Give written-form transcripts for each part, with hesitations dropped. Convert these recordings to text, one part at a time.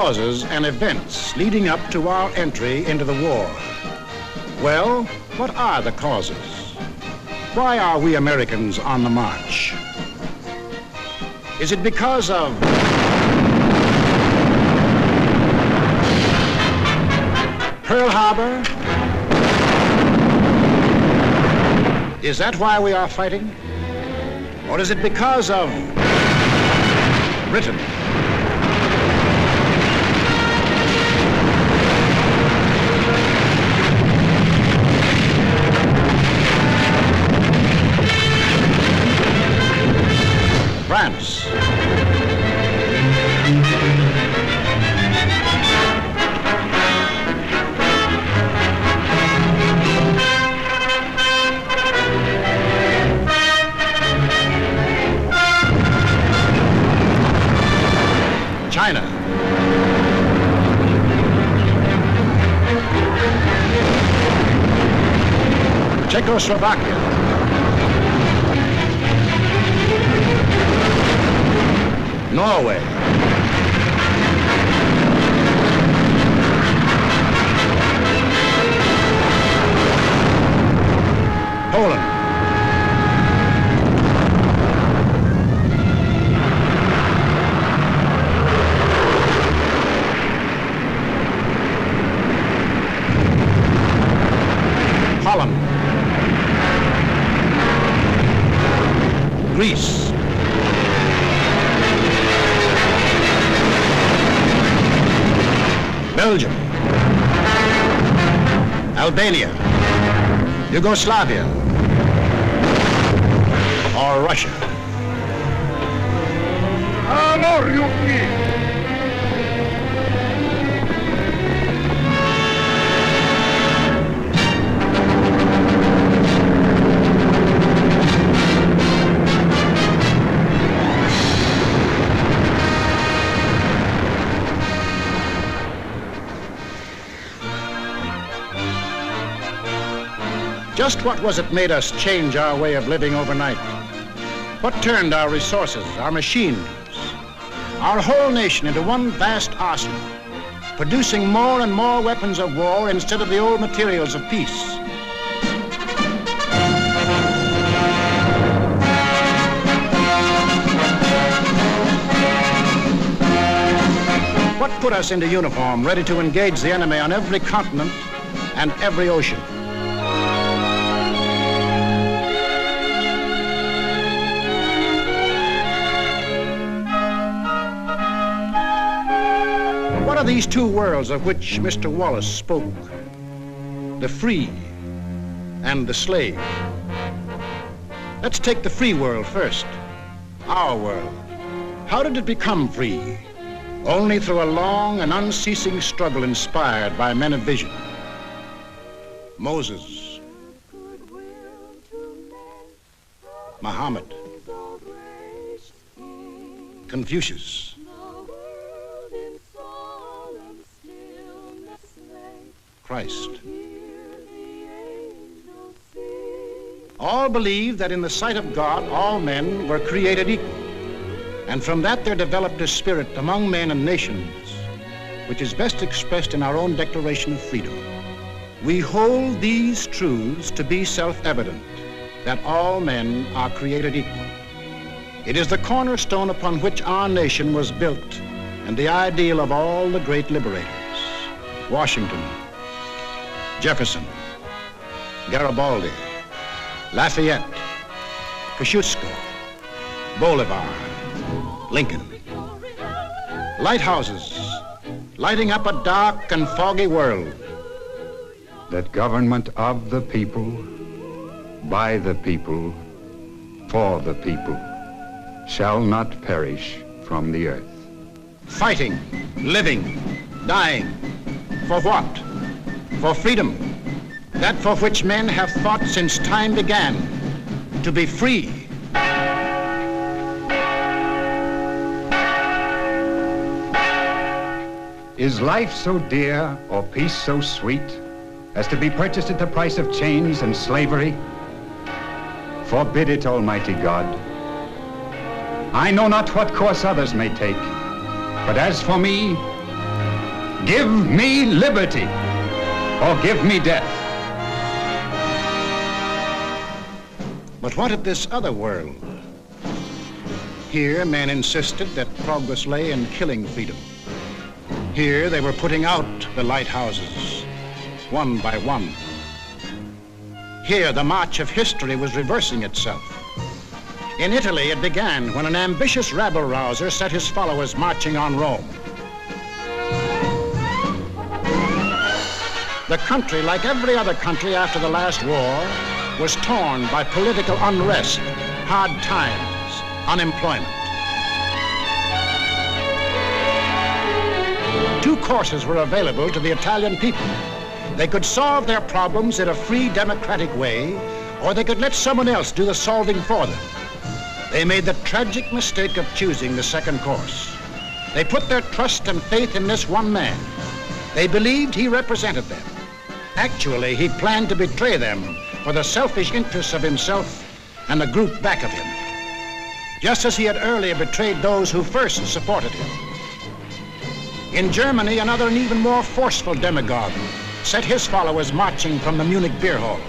causes and events leading up to our entry into the war. Well, what are the causes? Why are we Americans on the march? Is it because of Pearl Harbor? Is that why we are fighting? Or is it because of Britain? France. China. Czechoslovakia. Norway. Poland. Holland. Greece. Belgium, Albania, Yugoslavia, or Russia. Just what was it made us change our way of living overnight? What turned our resources, our machines, our whole nation into one vast arsenal, producing more and more weapons of war instead of the old materials of peace? What put us into uniform, ready to engage the enemy on every continent and every ocean? What are these two worlds of which Mr. Wallace spoke? The free and the slave. Let's take the free world first, our world. How did it become free? Only through a long and unceasing struggle inspired by men of vision. Moses, Muhammad, Confucius, Christ. All believed that in the sight of God, all men were created equal. And from that there developed a spirit among men and nations, which is best expressed in our own Declaration of Freedom. We hold these truths to be self-evident, that all men are created equal. It is the cornerstone upon which our nation was built, and the ideal of all the great liberators. Washington, Jefferson, Garibaldi, Lafayette, Kosciuszko, Bolivar, Lincoln. Lighthouses lighting up a dark and foggy world. That government of the people, by the people, for the people, shall not perish from the earth. Fighting, living, dying. For what? For freedom, that for which men have fought since time began, to be free. Is life so dear or peace so sweet as to be purchased at the price of chains and slavery? Forbid it, Almighty God. I know not what course others may take, but as for me, Give me liberty, or give me death. But what of this other world? Here, men insisted that progress lay in killing freedom. Here, they were putting out the lighthouses, one by one. Here, the march of history was reversing itself. In Italy, it began when an ambitious rabble-rouser set his followers marching on Rome. The country, like every other country after the last war, was torn by political unrest, hard times, unemployment. Two courses were available to the Italian people. They could solve their problems in a free, democratic way, or they could let someone else do the solving for them. They made the tragic mistake of choosing the second course. They put their trust and faith in this one man. They believed he represented them. Actually, he planned to betray them for the selfish interests of himself and the group back of him, just as he had earlier betrayed those who first supported him. In Germany, another and even more forceful demagogue set his followers marching from the Munich beer halls.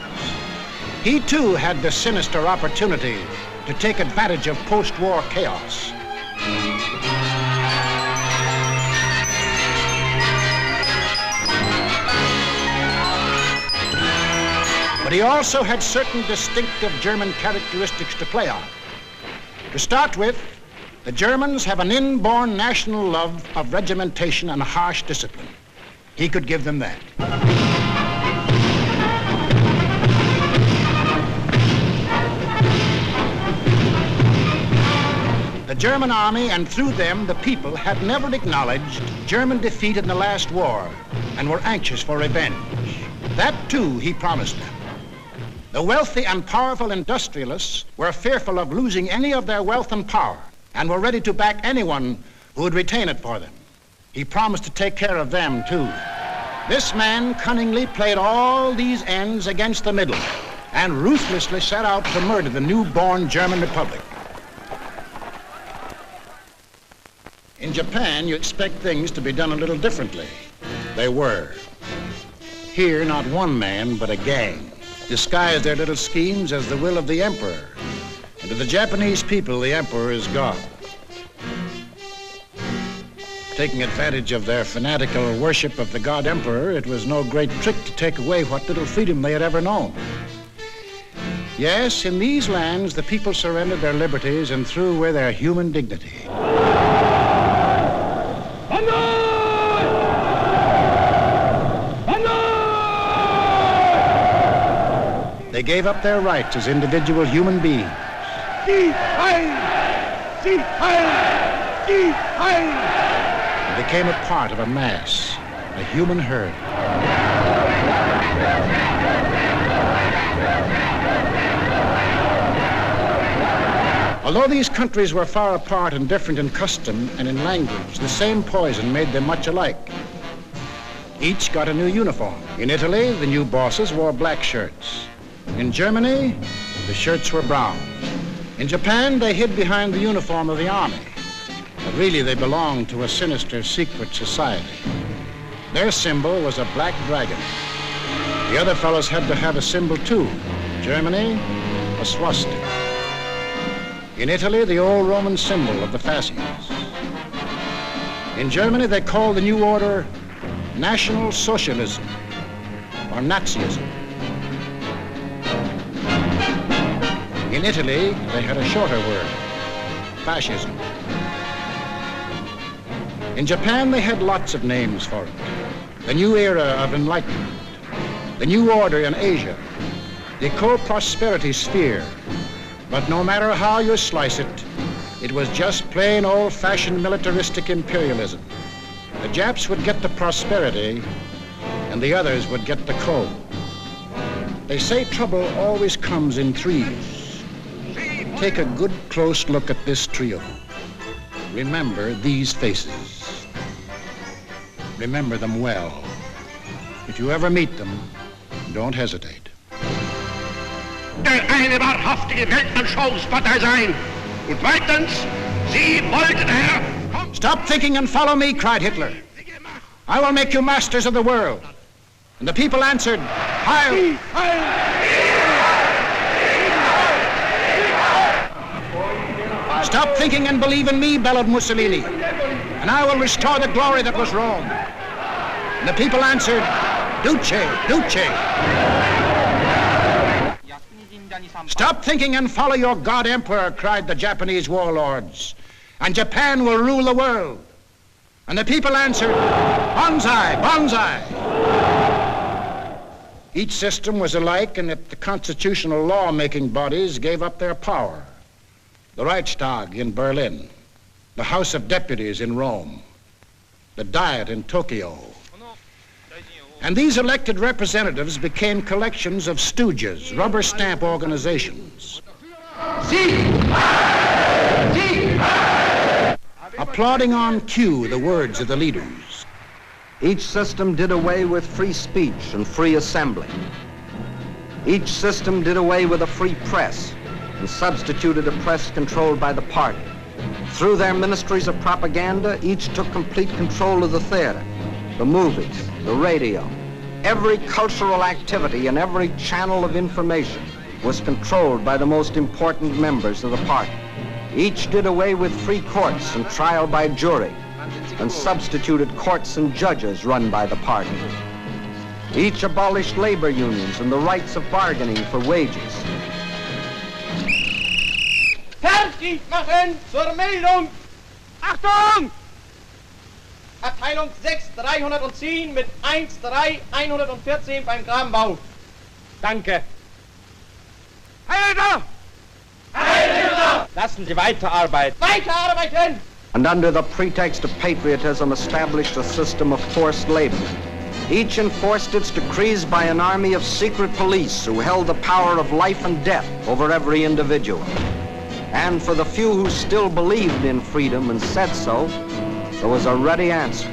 He too had the sinister opportunity to take advantage of post-war chaos. But he also had certain distinctive German characteristics to play on. To start with, the Germans have an inborn national love of regimentation and harsh discipline. He could give them that. The German army, and through them the people, had never acknowledged German defeat in the last war and were anxious for revenge. That too he promised them. The wealthy and powerful industrialists were fearful of losing any of their wealth and power and were ready to back anyone who would retain it for them. He promised to take care of them too. This man cunningly played all these ends against the middle and ruthlessly set out to murder the newborn German Republic. In Japan, you expect things to be done a little differently. They were. Here, not one man, but a gang disguised their little schemes as the will of the emperor. And to the Japanese people, the emperor is God. Taking advantage of their fanatical worship of the god emperor, it was no great trick to take away what little freedom they had ever known. Yes, in these lands, the people surrendered their liberties and threw away their human dignity. They gave up their rights as individual human beings. And became a part of a mass, a human herd. Although these countries were far apart and different in custom and in language, the same poison made them much alike. Each got a new uniform. In Italy, the new bosses wore black shirts. In Germany, the shirts were brown. In Japan, they hid behind the uniform of the army. But really, they belonged to a sinister, secret society. Their symbol was a black dragon. The other fellows had to have a symbol too. Germany, a swastika. In Italy, the old Roman symbol of the Fascists. In Germany, they called the new order National Socialism, or Nazism. In Italy, they had a shorter word, Fascism. In Japan, they had lots of names for it. The new era of enlightenment, the new order in Asia, the co-prosperity sphere. But no matter how you slice it, it was just plain old-fashioned militaristic imperialism. The Japs would get the prosperity, and the others would get the coal. They say trouble always comes in threes. Take a good close look at this trio. Remember these faces. Remember them well. If you ever meet them, don't hesitate. Eine wahrhaftige Weltanschauungspartei sein. Und zweitens, Sie wollten, Herr... Stop thinking and follow me, cried Hitler. I will make you masters of the world. And the people answered, Heil! Stop thinking and believe in me, bellowed Mussolini, and I will restore the glory that was Rome. And the people answered, Duce, Duce. Stop thinking and follow your God Emperor, cried the Japanese warlords, and Japan will rule the world. And the people answered, Banzai, Banzai. Each system was alike in that the constitutional law-making bodies gave up their power. The Reichstag in Berlin, the House of Deputies in Rome, the Diet in Tokyo. And these elected representatives became collections of stooges, rubber stamp organizations. Applauding on cue the words of the leaders. Each system did away with free speech and free assembly. Each system did away with a free press and substituted a press controlled by the party. Through their ministries of propaganda, each took complete control of the theater, the movies, the radio. Every cultural activity and every channel of information was controlled by the most important members of the party. Each did away with free courts and trial by jury and substituted courts and judges run by the party. Each abolished labor unions and the rights of bargaining for wages. Fertig machen zur Meldung! Achtung! Abteilung 6, 310 mit 1-3-114 beim Grabenbau. Danke. Heil Hitler! Lassen Sie weiterarbeiten. Weiterarbeiten! And under the pretext of patriotism established a system of forced labor. Each enforced its decrees by an army of secret police who held the power of life and death over every individual. And for the few who still believed in freedom and said so, there was a ready answer.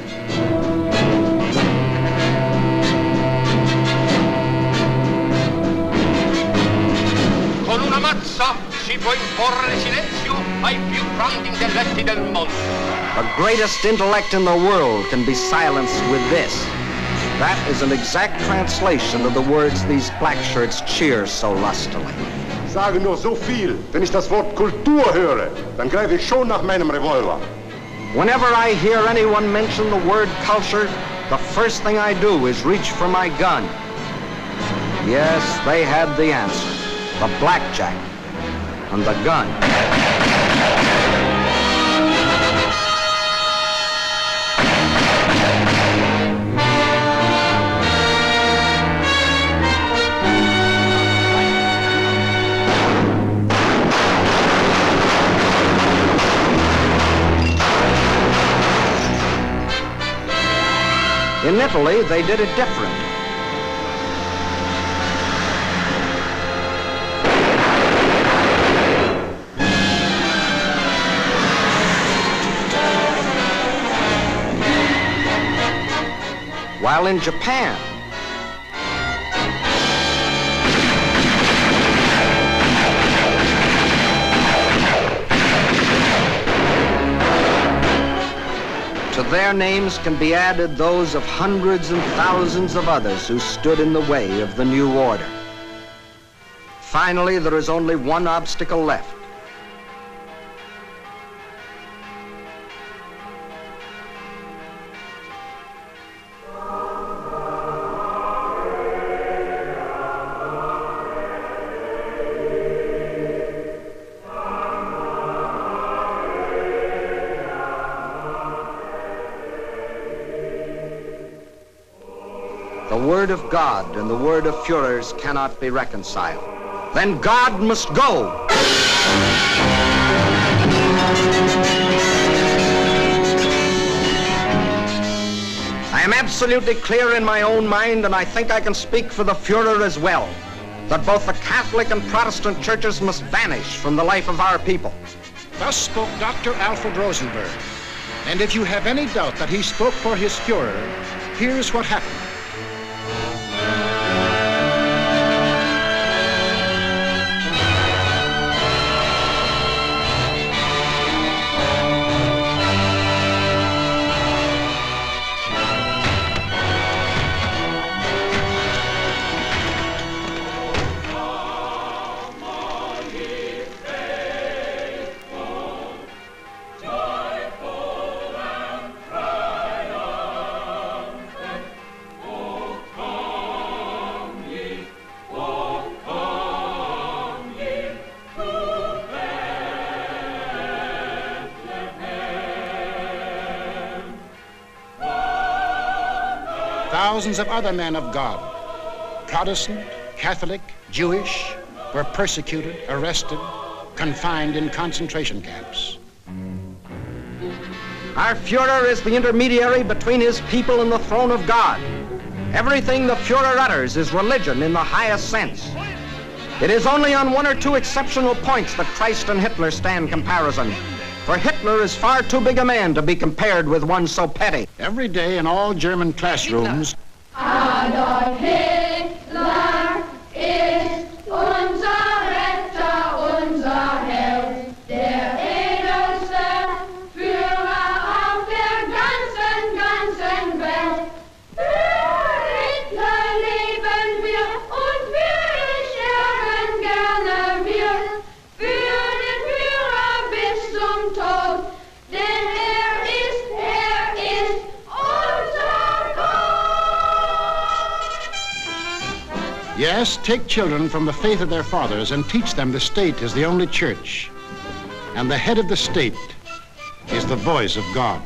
Con una mazza si può imporre silenzio ai più grandi intelletti del mondo. The greatest intellect in the world can be silenced with this. That is an exact translation of the words these black shirts cheer so lustily. Sage nur so viel, wenn ich das Wort Kultur höre, dann greife ich schon nach meinem Revolver. Whenever I hear anyone mention the word culture, the first thing I do is reach for my gun. Yes, they had the answer. The blackjack and the gun. In Italy, they did it different. While in Japan, to their names can be added those of hundreds and thousands of others who stood in the way of the new order. Finally, there is only one obstacle left. The word of God and the word of Führers cannot be reconciled. Then God must go. I am absolutely clear in my own mind, and I think I can speak for the Führer as well, that both the Catholic and Protestant churches must vanish from the life of our people. Thus spoke Dr. Alfred Rosenberg. And if you have any doubt that he spoke for his Führer, here's what happened. thousands of other men of God, Protestant, Catholic, Jewish, were persecuted, arrested, confined in concentration camps. Our Führer is the intermediary between his people and the throne of God. Everything the Führer utters is religion in the highest sense. It is only on one or two exceptional points that Christ and Hitler stand comparison. For Hitler is far too big a man to be compared with one so petty. Every day in all German classrooms, Adolf Hitler ist unser Retter, unser Held, der edelste Führer auf der ganzen Welt. Für Hitler leben wir und wir sterben gerne wir. Für den Führer bis zum Tod, denn er ist unser Gott. yes, take children from the faith of their fathers and teach them the state is the only church, and the head of the state is the voice of God.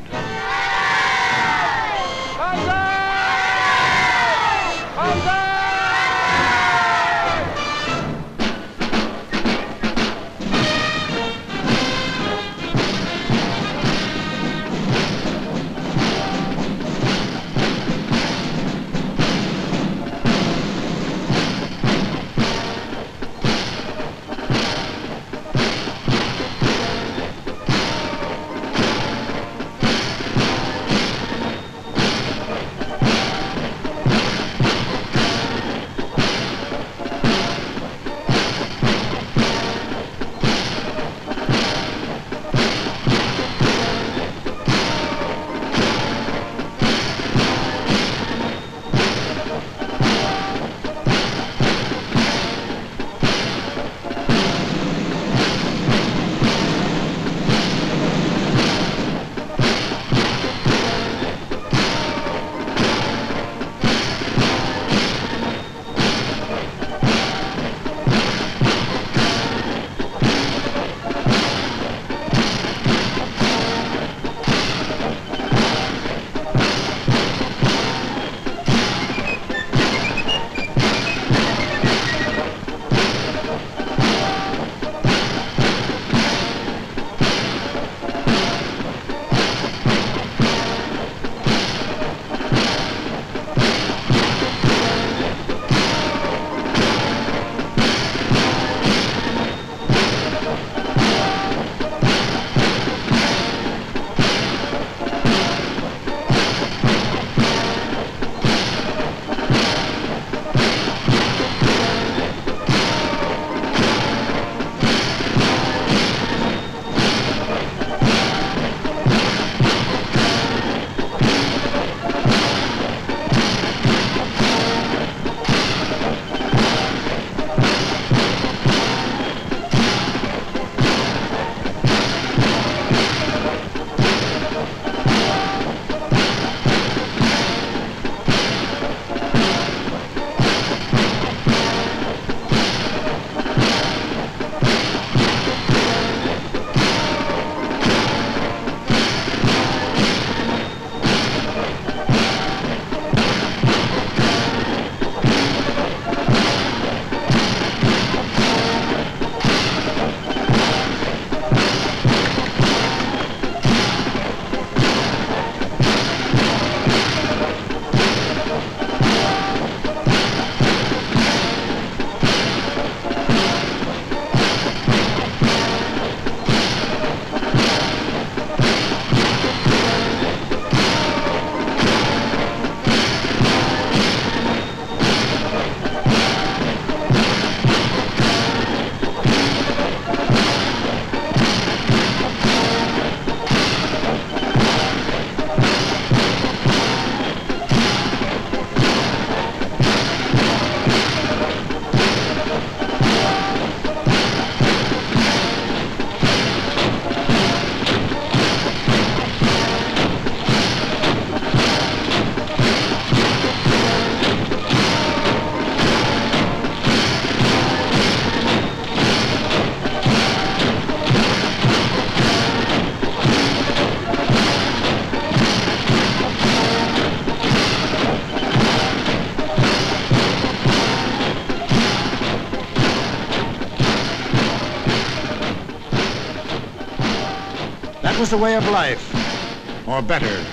was the way of life, or better,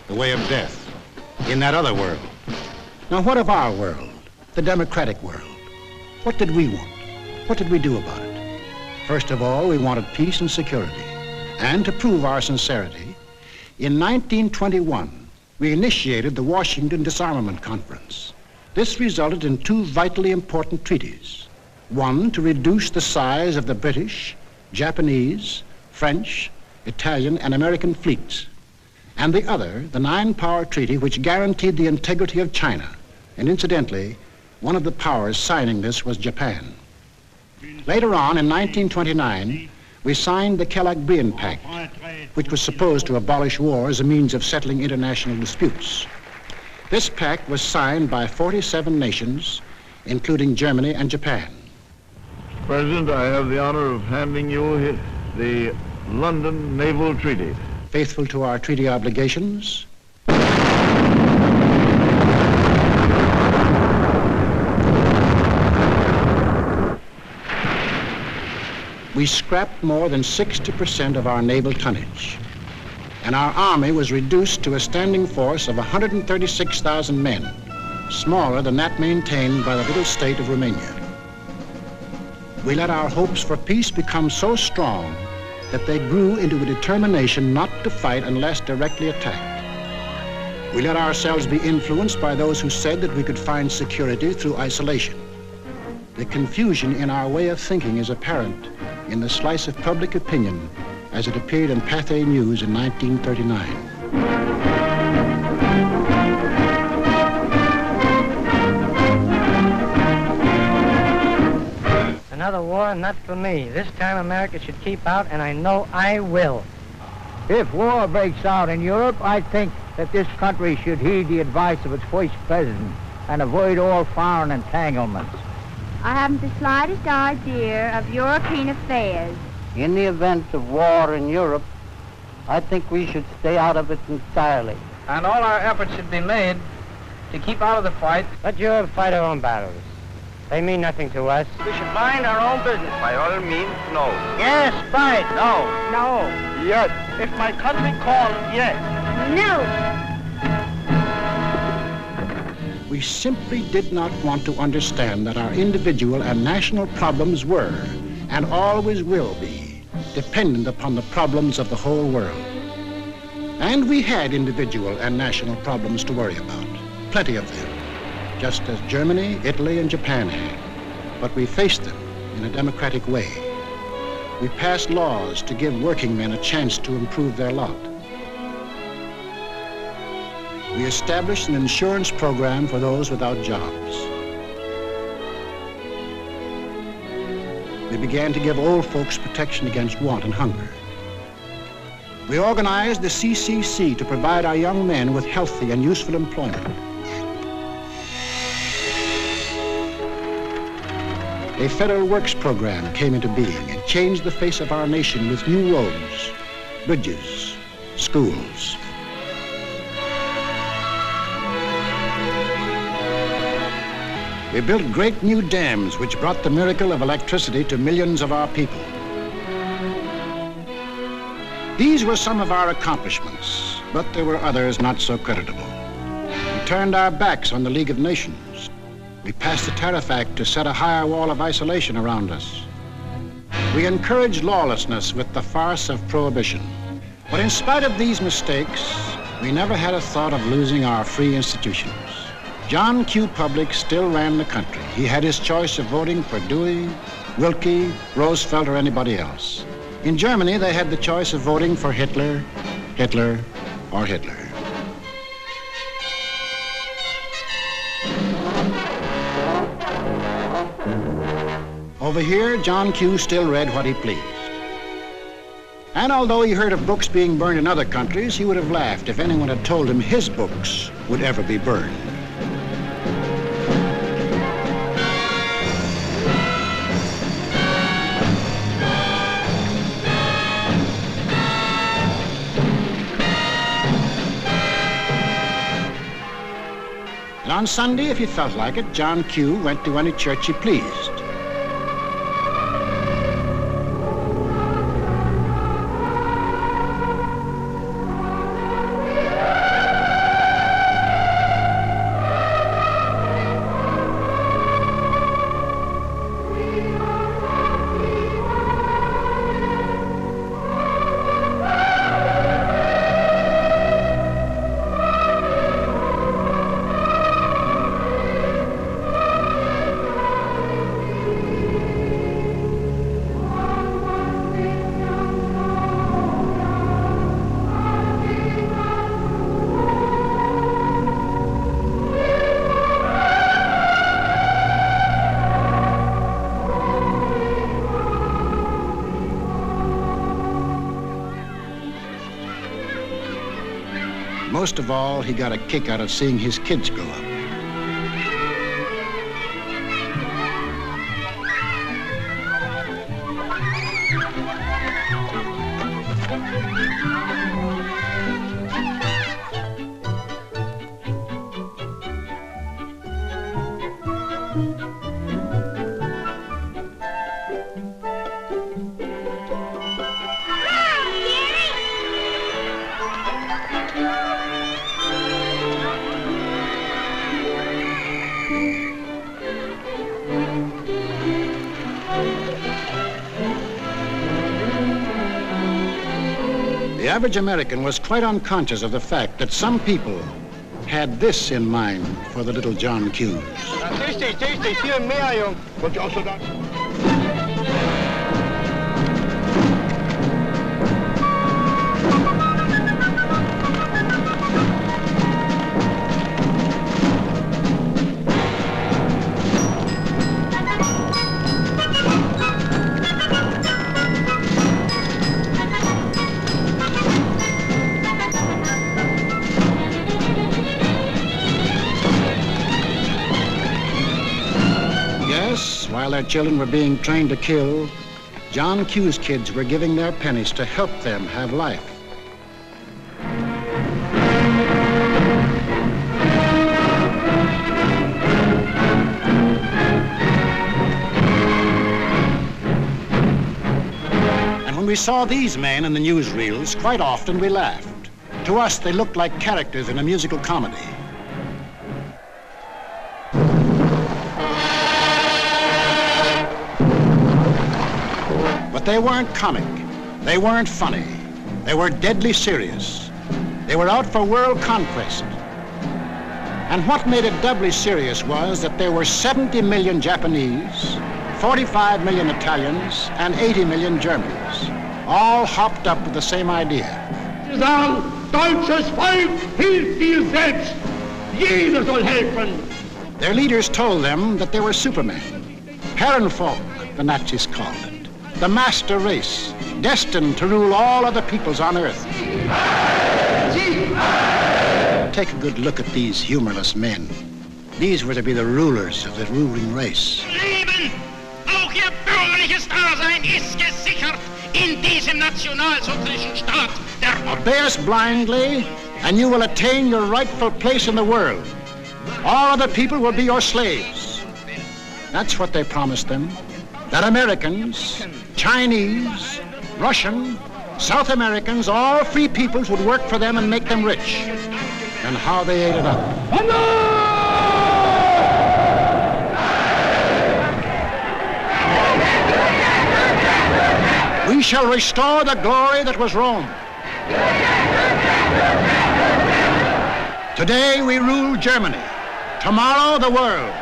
the way of death, in that other world. Now, what of our world, the democratic world? What did we want? What did we do about it? First of all, we wanted peace and security. And to prove our sincerity, in 1921, we initiated the Washington Disarmament Conference. This resulted in two vitally important treaties. One, to reduce the size of the British, Japanese, French, Italian, and American fleets. And the other, the Nine-Power Treaty, which guaranteed the integrity of China. And incidentally, one of the powers signing this was Japan. Later on, in 1929, we signed the Kellogg-Briand Pact, which was supposed to abolish war as a means of settling international disputes. This pact was signed by 47 nations, including Germany and Japan. President, I have the honor of handing you the London Naval Treaty. Faithful to our treaty obligations, we scrapped more than 60% of our naval tonnage, and our army was reduced to a standing force of 136,000 men, smaller than that maintained by the little state of Romania. We let our hopes for peace become so strong that they grew into a determination not to fight unless directly attacked. We let ourselves be influenced by those who said that we could find security through isolation. The confusion in our way of thinking is apparent in the slice of public opinion as it appeared in Pathé News in 1939. Another war, not for me. This time America should keep out, and I know I will. If war breaks out in Europe, I think that this country should heed the advice of its first president and avoid all foreign entanglements. I haven't the slightest idea of European affairs. In the event of war in Europe, I think we should stay out of it entirely. And all our efforts should be made to keep out of the fight. Let Europe fight her own battles. They mean nothing to us. We should mind our own business. By all means, no. Yes, fight. No. No. Yes. If my country calls, yes. No. We simply did not want to understand that our individual and national problems were, and always will be, dependent upon the problems of the whole world. And we had individual and national problems to worry about, plenty of them, just as Germany, Italy, and Japan had. But we faced them in a democratic way. We passed laws to give working men a chance to improve their lot. We established an insurance program for those without jobs. We began to give old folks protection against want and hunger. We organized the CCC to provide our young men with healthy and useful employment. A federal works program came into being and changed the face of our nation with new roads, bridges, schools. We built great new dams which brought the miracle of electricity to millions of our people. These were some of our accomplishments, but there were others not so creditable. We turned our backs on the League of Nations. We passed the Tariff Act to set a higher wall of isolation around us. We encouraged lawlessness with the farce of prohibition. But in spite of these mistakes, we never had a thought of losing our free institutions. John Q. Public still ran the country. He had his choice of voting for Dewey, Wilkie, Roosevelt, or anybody else. In Germany, they had the choice of voting for Hitler, Hitler, or Hitler. Over here, John Q. still read what he pleased. And although he heard of books being burned in other countries, he would have laughed if anyone had told him his books would ever be burned. And on Sunday, if he felt like it, John Q. went to any church he pleased. most of all, he got a kick out of seeing his kids grow up. The average American was quite unconscious of the fact that some people had this in mind for the little John Q's. While their children were being trained to kill, John Q's kids were giving their pennies to help them have life. And when we saw these men in the newsreels, quite often we laughed. To us, they looked like characters in a musical comedy. But they weren't comic. They weren't funny. They were deadly serious. They were out for world conquest. And what made it doubly serious was that there were 70 million Japanese, 45 million Italians, and 80 million Germans, all hopped up with the same idea. Deutsches Volk hilft dir selbst. Jeder soll helfen. Their leaders told them that they were supermen. Herrenvolk, the Nazis called it. The master race, destined to rule all other peoples on earth. Take a good look at these humorless men. These were to be the rulers of the ruling race. Leben, auch ihr bürgerliches Dasein ist gesichert in diesem nationalsozialistischen Staat. Obey us blindly, and you will attain your rightful place in the world. All other people will be your slaves. That's what they promised them. That Americans, Chinese, Russian, South Americans, all free peoples would work for them and make them rich. And how they ate it up. We shall restore the glory that was Rome. Today we rule Germany. Tomorrow the world.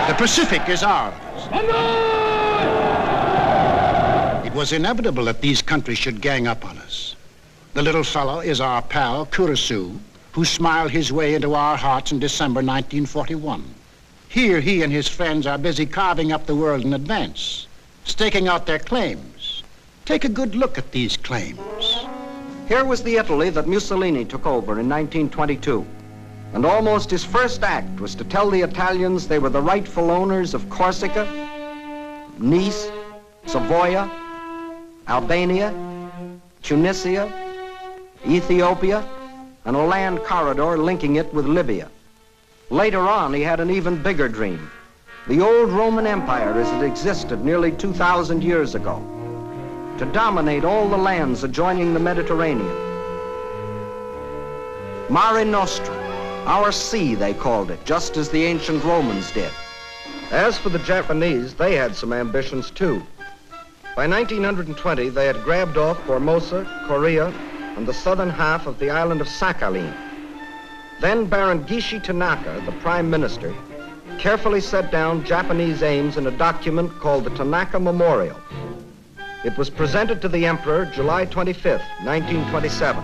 The Pacific is ours. It was inevitable that these countries should gang up on us. The little fellow is our pal, Kurosu, who smiled his way into our hearts in December 1941. Here he and his friends are busy carving up the world in advance, staking out their claims. Take a good look at these claims. Here was the Italy that Mussolini took over in 1922. And almost his first act was to tell the Italians they were the rightful owners of Corsica, Nice, Savoia, Albania, Tunisia, Ethiopia, and a land corridor linking it with Libya. Later on, he had an even bigger dream. The old Roman Empire as it existed nearly 2,000 years ago, to dominate all the lands adjoining the Mediterranean. Mare Nostrum. Our sea, they called it, just as the ancient Romans did. As for the Japanese, they had some ambitions too. By 1920, they had grabbed off Formosa, Korea, and the southern half of the island of Sakhalin. Then Baron Gishi Tanaka, the prime minister, carefully set down Japanese aims in a document called the Tanaka Memorial. It was presented to the emperor July 25th, 1927.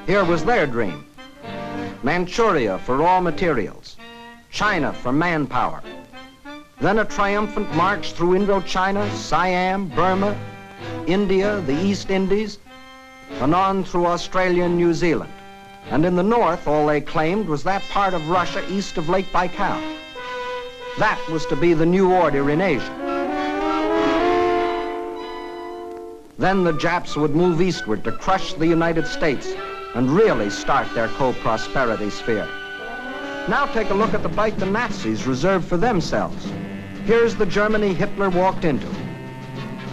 Here was their dream. Manchuria for raw materials, China for manpower, Then a triumphant march through Indochina, Siam, Burma, India, the East Indies, and on through Australia and New Zealand. And in the north, all they claimed was that part of Russia east of Lake Baikal. That was to be the new order in Asia. Then the Japs would move eastward to crush the United States and really start their co-prosperity sphere. Now take a look at the bite the Nazis reserved for themselves. Here's the Germany Hitler walked into,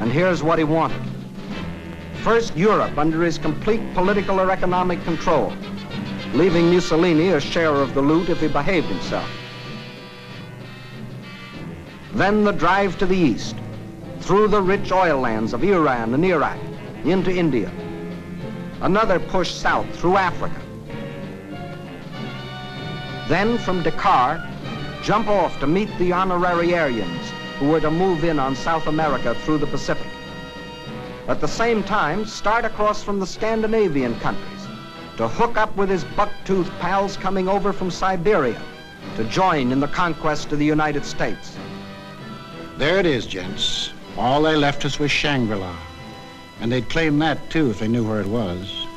and here's what he wanted. First, Europe under his complete political or economic control, leaving Mussolini a share of the loot if he behaved himself. Then the drive to the east, through the rich oil lands of Iran and Iraq, into India. Another push south through Africa. Then from Dakar, jump off to meet the honorary Aryans who were to move in on South America through the Pacific. At the same time, start across from the Scandinavian countries to hook up with his buck-toothed pals coming over from Siberia to join in the conquest of the United States. There it is, gents. All they left us was Shangri-La. And they'd claim that, too, if they knew where it was.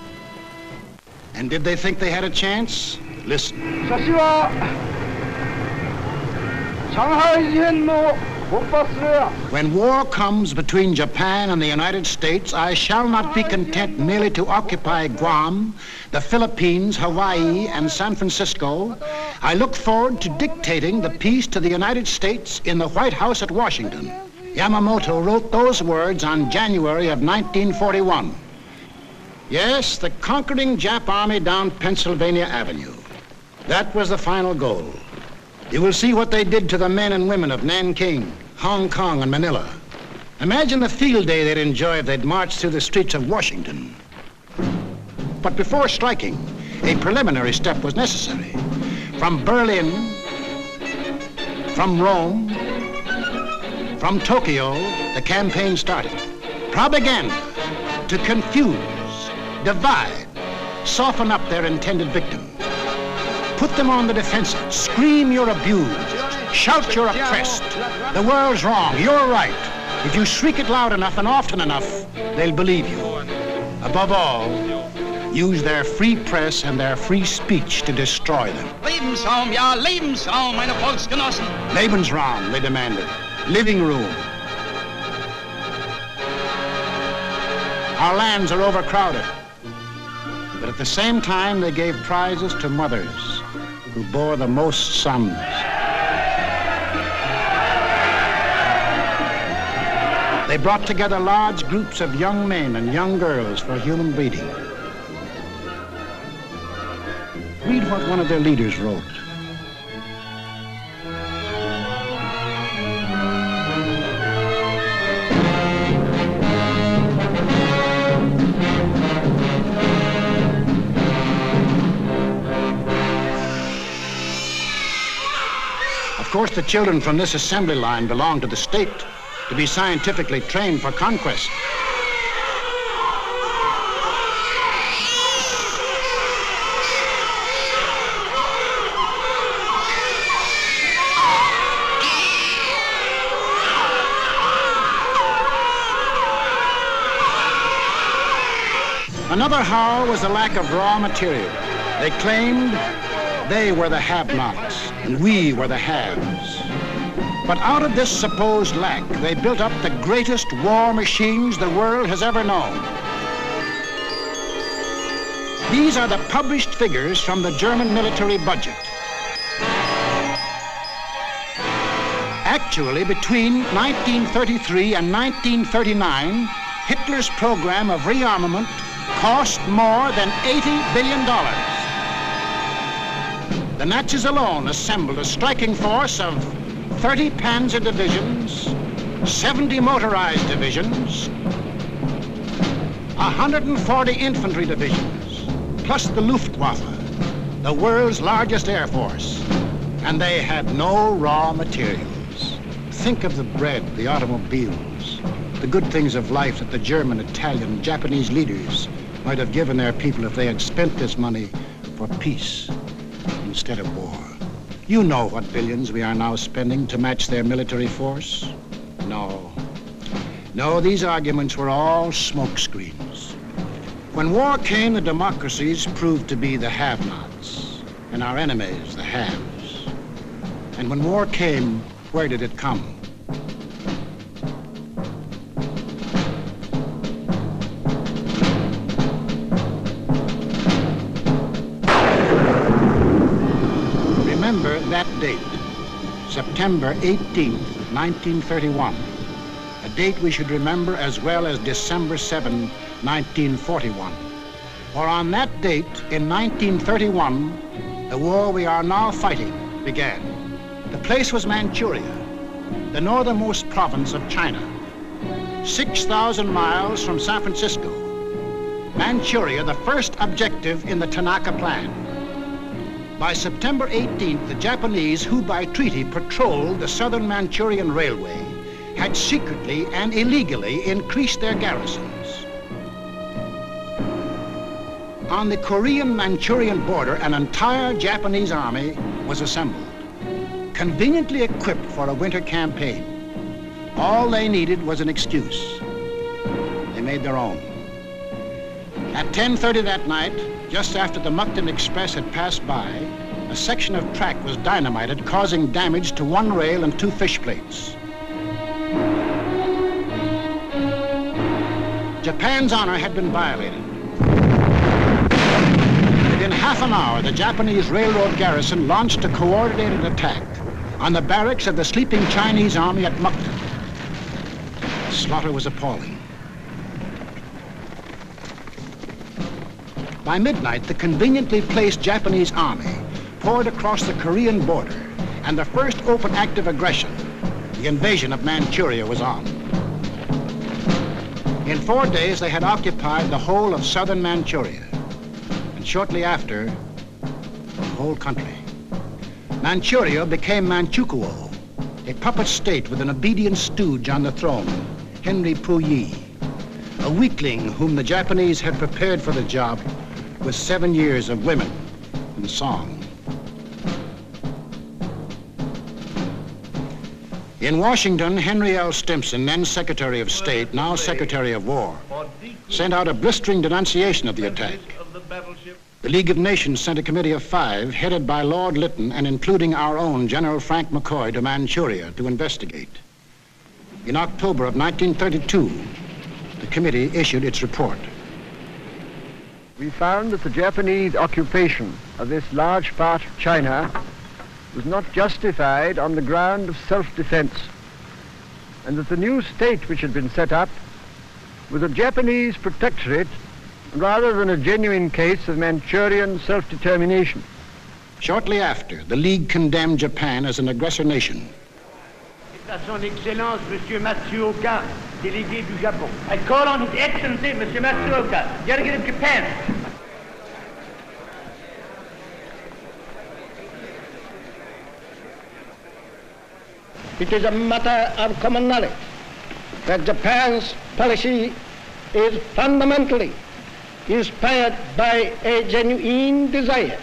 And did they think they had a chance? Listen. When war comes between Japan and the United States, I shall not be content merely to occupy Guam, the Philippines, Hawaii, and San Francisco. I look forward to dictating the peace to the United States in the White House at Washington. Yamamoto wrote those words on January of 1941. Yes, the conquering Jap army down Pennsylvania Avenue. That was the final goal. You will see what they did to the men and women of Nanking, Hong Kong, and Manila. Imagine the field day they'd enjoy if they'd marched through the streets of Washington. But before striking, a preliminary step was necessary. From Berlin, from Rome, from Tokyo, the campaign started. Propaganda to confuse, divide, soften up their intended victims. Put them on the defensive. Scream you're abused. Shout you're oppressed. The world's wrong. You're right. If you shriek it loud enough and often enough, they'll believe you. Above all, use their free press and their free speech to destroy them. Lebensraum, ja, Lebensraum, meine Volksgenossen. Lebensraum, they demanded. Living room. Our lands are overcrowded. But at the same time, they gave prizes to mothers who bore the most sons. They brought together large groups of young men and young girls for human breeding. Read what one of their leaders wrote. Of course, the children from this assembly line belong to the state to be scientifically trained for conquest. Another howl was the lack of raw material. They claimed they were the have-nots and we were the haves. But out of this supposed lack, they built up the greatest war machines the world has ever known. These are the published figures from the German military budget. Actually, between 1933 and 1939, Hitler's program of rearmament cost more than $80 billion. The Nazis alone assembled a striking force of 30 panzer divisions, 70 motorized divisions, 140 infantry divisions, plus the Luftwaffe, the world's largest air force. And they had no raw materials. Think of the bread, the automobiles, the good things of life that the German, Italian, Japanese leaders might have given their people if they had spent this money for peace instead of war. You know what billions we are now spending to match their military force? No. No, these arguments were all smokescreens. When war came, the democracies proved to be the have-nots, and our enemies the haves. And when war came, where did it come? Remember that date, September 18th, 1931. A date we should remember as well as December 7, 1941. For on that date, in 1931, the war we are now fighting began. The place was Manchuria, the northernmost province of China, 6,000 miles from San Francisco. Manchuria, the first objective in the Tanaka Plan. By September 18th, the Japanese, who by treaty patrolled the southern Manchurian Railway, had secretly and illegally increased their garrisons. On the Korean-Manchurian border, an entire Japanese army was assembled, conveniently equipped for a winter campaign. All they needed was an excuse. They made their own. At 10:30 that night, just after the Mukden Express had passed by, a section of track was dynamited, causing damage to one rail and two fish plates. Japan's honor had been violated. Within half an hour, the Japanese railroad garrison launched a coordinated attack on the barracks of the sleeping Chinese army at Mukden. The slaughter was appalling. By midnight, the conveniently placed Japanese army poured across the Korean border, and the first open act of aggression, the invasion of Manchuria, was on. In 4 days, they had occupied the whole of southern Manchuria, and shortly after, the whole country. Manchuria became Manchukuo, a puppet state with an obedient stooge on the throne, Henry Puyi, a weakling whom the Japanese had prepared for the job with 7 years of women and song. In Washington, Henry L. Stimson, then Secretary of State, now Secretary of War, sent out a blistering denunciation of the attack. The League of Nations sent a committee of 5, headed by Lord Lytton and including our own General Frank McCoy, to Manchuria to investigate. In October of 1932, the committee issued its report. We found that the Japanese occupation of this large part of China was not justified on the ground of self-defense, and that the new state which had been set up was a Japanese protectorate rather than a genuine case of Manchurian self-determination. Shortly after, the League condemned Japan as an aggressor nation. À son Excellence, Monsieur Matsuoka, délégué du Japon. I call on His Excellency, Monsieur Matsuoka, delegate of Japan. It is a matter of common knowledge that Japan's policy is fundamentally inspired by a genuine desire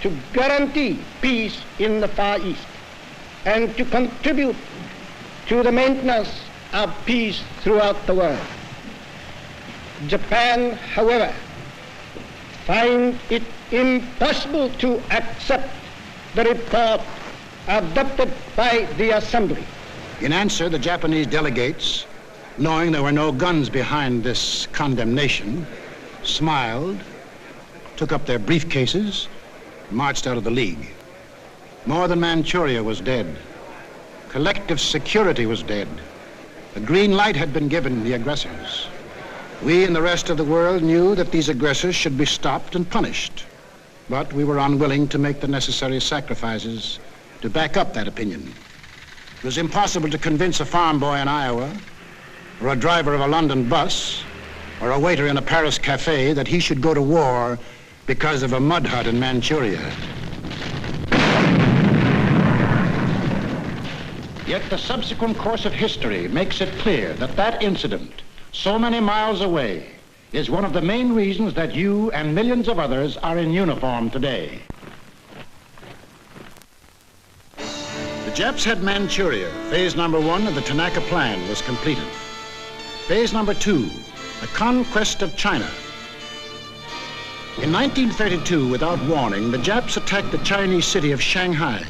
to guarantee peace in the Far East and to contribute to the maintenance of peace throughout the world. Japan, however, finds it impossible to accept the report adopted by the Assembly. In answer, the Japanese delegates, knowing there were no guns behind this condemnation, smiled, took up their briefcases, marched out of the League. Northern Manchuria was dead. Collective security was dead. The green light had been given the aggressors. We and the rest of the world knew that these aggressors should be stopped and punished, but we were unwilling to make the necessary sacrifices to back up that opinion. It was impossible to convince a farm boy in Iowa, or a driver of a London bus, or a waiter in a Paris cafe that he should go to war because of a mud hut in Manchuria. Yet the subsequent course of history makes it clear that that incident, so many miles away, is one of the main reasons that you and millions of others are in uniform today. The Japs had Manchuria. Phase number 1 of the Tanaka Plan was completed. Phase number 2, the conquest of China. In 1932, without warning, the Japs attacked the Chinese city of Shanghai.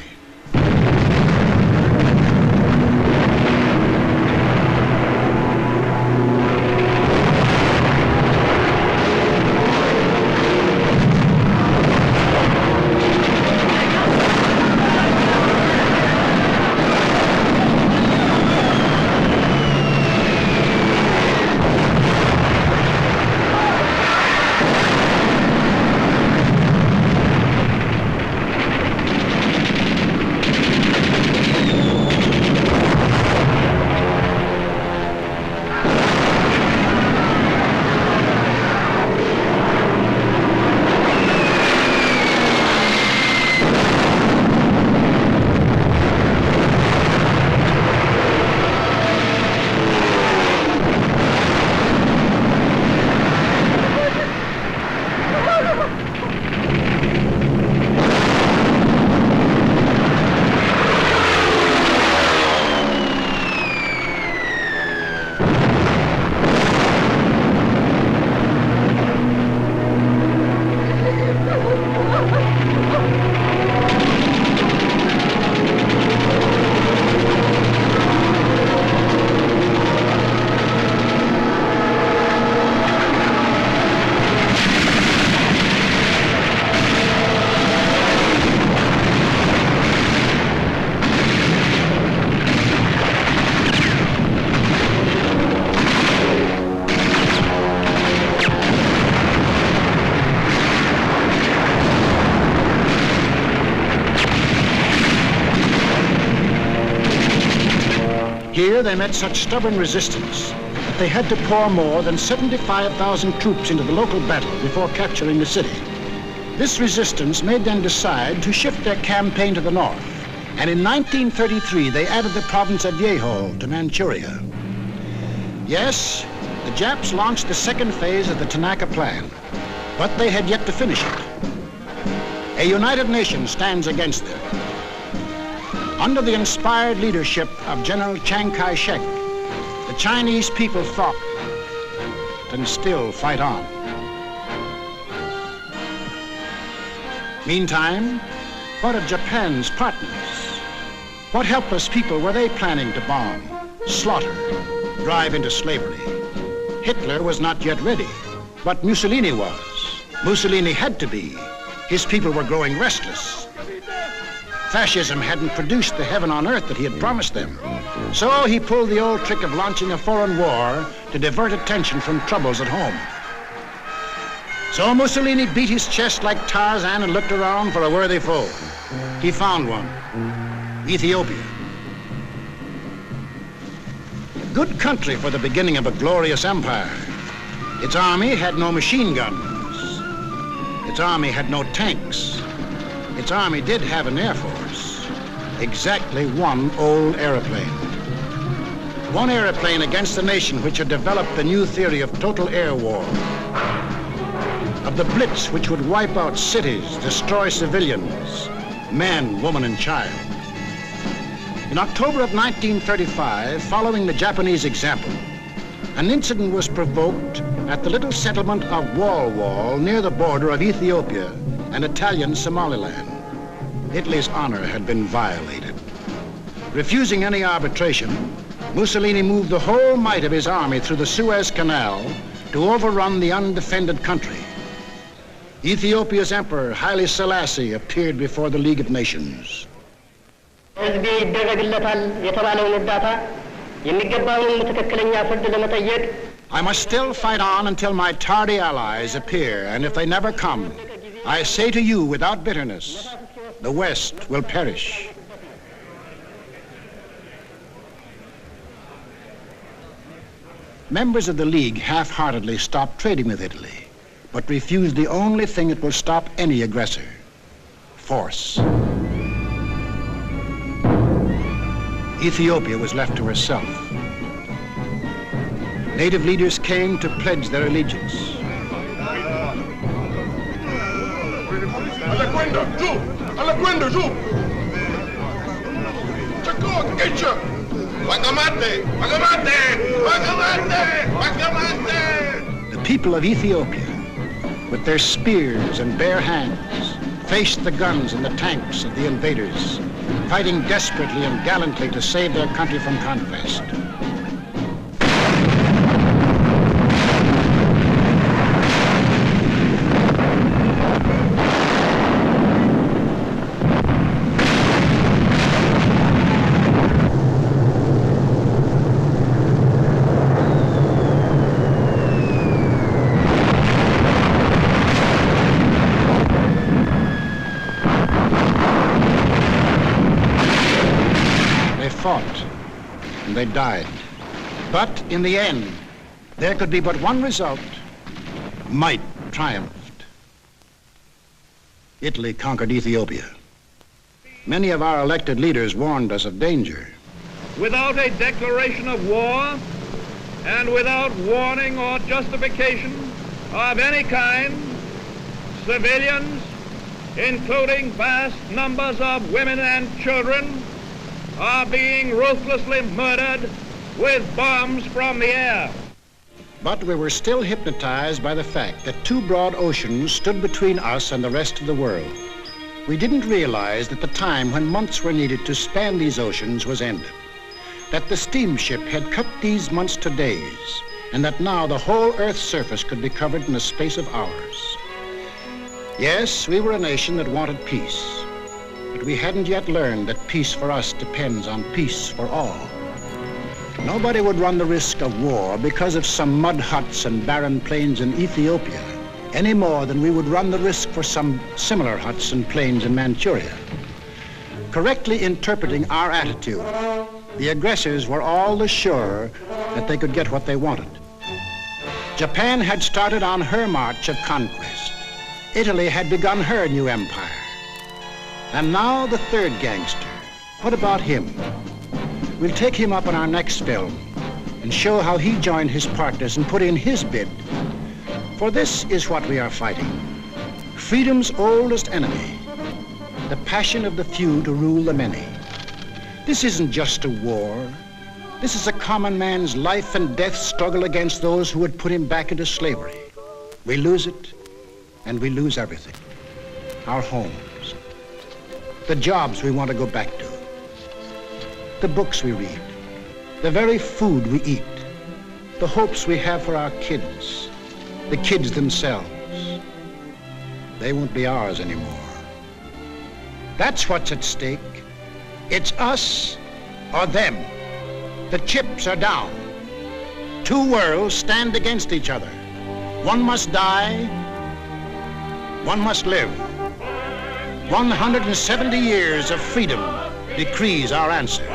Here they met such stubborn resistance that they had to pour more than 75,000 troops into the local battle before capturing the city. This resistance made them decide to shift their campaign to the north, and in 1933 they added the province of Yehol to Manchuria. Yes, the Japs launched the second phase of the Tanaka Plan, but they had yet to finish it. A united nation stands against them. Under the inspired leadership of General Chiang Kai-shek, the Chinese people fought and still fight on. Meantime, what of Japan's partners? What helpless people were they planning to bomb, slaughter, drive into slavery? Hitler was not yet ready, but Mussolini was. Mussolini had to be. His people were growing restless. Fascism hadn't produced the heaven on earth that he had promised them. So he pulled the old trick of launching a foreign war to divert attention from troubles at home. So Mussolini beat his chest like Tarzan and looked around for a worthy foe. He found one, Ethiopia. A good country for the beginning of a glorious empire. Its army had no machine guns. Its army had no tanks. Its army did have an air force, exactly one old airplane. One airplane against a nation which had developed the new theory of total air war, of the blitz which would wipe out cities, destroy civilians, men, woman, and child. In October of 1935, following the Japanese example, an incident was provoked at the little settlement of Wal near the border of Ethiopia and Italian Somaliland. Italy's honor had been violated. Refusing any arbitration, Mussolini moved the whole might of his army through the Suez Canal to overrun the undefended country. Ethiopia's emperor, Haile Selassie, appeared before the League of Nations. I must still fight on until my tardy allies appear, and if they never come, I say to you without bitterness, the West will perish. Members of the League half-heartedly stopped trading with Italy, but refused the only thing that will stop any aggressor: force. Ethiopia was left to herself. Native leaders came to pledge their allegiance. Kitchen! Wagamate! Wagamate! Wagamate! Wagamate! The people of Ethiopia, with their spears and bare hands, faced the guns and the tanks of the invaders, fighting desperately and gallantly to save their country from conquest. Fought, and they died. But in the end, there could be but one result. Might triumphed. Italy conquered Ethiopia. Many of our elected leaders warned us of danger. Without a declaration of war and without warning or justification of any kind, civilians, including vast numbers of women and children, are being ruthlessly murdered with bombs from the air. But we were still hypnotized by the fact that two broad oceans stood between us and the rest of the world. We didn't realize that the time when months were needed to span these oceans was ended, that the steamship had cut these months to days, and that now the whole Earth's surface could be covered in the space of hours. Yes, we were a nation that wanted peace. But we hadn't yet learned that peace for us depends on peace for all. Nobody would run the risk of war because of some mud huts and barren plains in Ethiopia, any more than we would run the risk for some similar huts and plains in Manchuria. Correctly interpreting our attitude, the aggressors were all the surer that they could get what they wanted. Japan had started on her march of conquest. Italy had begun her new empire. And now the third gangster. What about him? We'll take him up in our next film and show how he joined his partners and put in his bid. For this is what we are fighting. Freedom's oldest enemy, the passion of the few to rule the many. This isn't just a war. This is a common man's life and death struggle against those who would put him back into slavery. We lose it, and we lose everything. Our homes. The jobs we want to go back to, the books we read, the very food we eat, the hopes we have for our kids, the kids themselves. They won't be ours anymore. That's what's at stake. It's us or them. The chips are down. Two worlds stand against each other. One must die, one must live. 170 years of freedom decrees our answer.